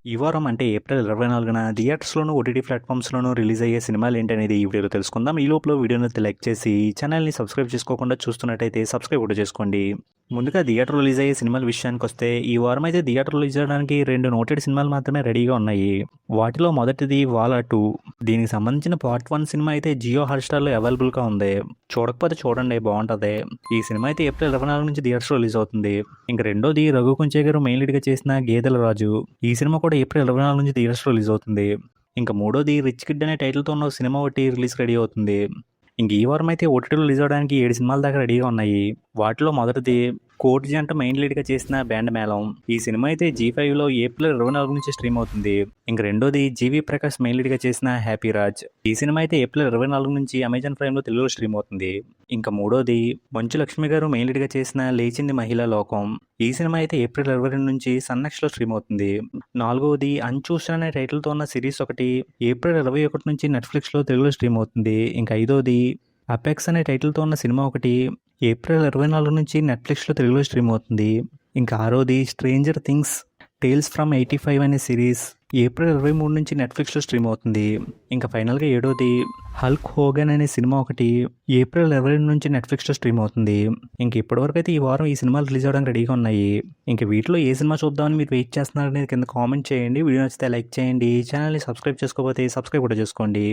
ఈ వారం అంటే ఏప్రిల్ 24న థియేటర్స్‌లోను, ఓటీటీ ప్లాట్‌ఫామ్స్‌లోను రిలీజ్ అయ్యే సినిమాలేంటనేది ఈ వీడియోలో తెలుసుకుందాం. ఈ లోపల వీడియోనైతే లైక్ చేసి ఛానల్‌ని సబ్స్క్రైబ్ చేసుకోకుండా చూస్తున్నట్టయితే సబ్స్క్రైబ్ కూడా చేసుకోండి. ముందుగా థియేటర్ రిలీజ్ అయ్యే సినిమాల విషయానికొస్తే ఈ వారం అయితే థియేటర్ రిలీజ్ అవ్వడానికి 2 నోటెడ్ సినిమాలు మాత్రమే రెడీగా ఉన్నాయి. వాటిలో మొదటిది 'వాలా 2'. దీనికి సంబంధించిన పార్ట్ 1 సినిమా అయితే జియో హాట్‌స్టార్‌లో అవైలబుల్‌గా ఉంది. చూడకపోతే చూడండి, బాగుంటది. ఈ సినిమా అయితే ఏప్రిల్ 24 నుంచి థియేటర్స్‌లో రిలీజ్ అవుతుంది. ఇంక రెండోది రఘు కుంచే గారు మెయిన్ లీడ్‌గా చేసిన 'గేదెల రాజు'. ఈ సినిమా కూడా ఏప్రిల్ 24 నుంచి థియేటర్స్‌లో రిలీజ్ అవుతుంది. ఇంక మూడోది 'రిచ్ కిడ్' అనే టైటిల్‌తో ఉన్న సినిమా ఒకటి రిలీజ్‌కి రెడీ అవుతుంది. ఇంక ఈ వారం అయితే ఓటీటీలో రిలీజ్ అవ్వడానికి 7 సినిమాల దాకా రెడీగా ఉన్నాయి. వాటిలో మొదటిది కోటి జంట మెయిన్ లీడ్‌గా చేసిన 'బ్యాండ్ మేళం'. ఈ సినిమా అయితే జీ5లో ఏప్రిల్ 24 నుంచి స్ట్రీమ్ అవుతుంది. ఇంక రెండోది జీవీ ప్రకాష్ మెయిన్ లీడ్‌గా చేసిన 'హ్యాపీ రాజ్'. ఈ సినిమా అయితే ఏప్రిల్ 24 నుంచి అమెజాన్ ప్రైమ్‌లో తెలుగులో స్ట్రీమ్ అవుతుంది. ఇంకా మూడోది మంచు లక్ష్మి గారు మెయిన్ లీడ్‌గా చేసిన 'లేచింది మహిళా లోకం'. ఈ సినిమా అయితే ఏప్రిల్ 22 నుంచి సన్నెక్స్‌లో స్ట్రీమ్ అవుతుంది. నాలుగోది 'అన్చూస్డ్' అనే టైటిల్‌తో ఉన్న సిరీస్ ఒకటి ఏప్రిల్ 21 నుంచి నెట్‌ఫ్లిక్స్‌లో తెలుగులో స్ట్రీమ్ అవుతుంది. ఇంకా ఐదోది 'అపెక్స్' అనే టైటిల్‌తో ఉన్న సినిమా ఒకటి ఏప్రిల్ 24 నుంచి నెట్‌ఫ్లిక్స్‌లో తెలుగులో స్ట్రీమ్ అవుతుంది. ఇంకా ఆరోది 'స్ట్రేంజర్ థింగ్స్ టేల్స్ ఫ్రమ్ 85' అనే సిరీస్ ఏప్రిల్ 23 నుంచి నెట్‌ఫ్లిక్స్‌లో స్ట్రీమ్ అవుతుంది. ఇంకా ఫైనల్‌గా ఏడోది 'హల్క్ హోగన్' అనే సినిమా ఒకటి ఏప్రిల్ 22 నుంచి నెట్‌ఫ్లిక్స్‌లో స్ట్రీమ్ అవుతుంది. ఇంక ఇప్పటివరకు అయితే ఈ వారం ఈ సినిమాలు రిలీజ్ అవ్వడానికి రెడీగా ఉన్నాయి. ఇంక వీటిలో ఏ సినిమా చూద్దామని మీరు వెయిట్ చేస్తున్నారనేది కింద కామెంట్ చేయండి. వీడియో నచ్చితే లైక్ చేయండి. ఛానల్‌ని సబ్స్క్రైబ్ చేసుకోకపోతే సబ్స్క్రైబ్ కూడా చేసుకోండి.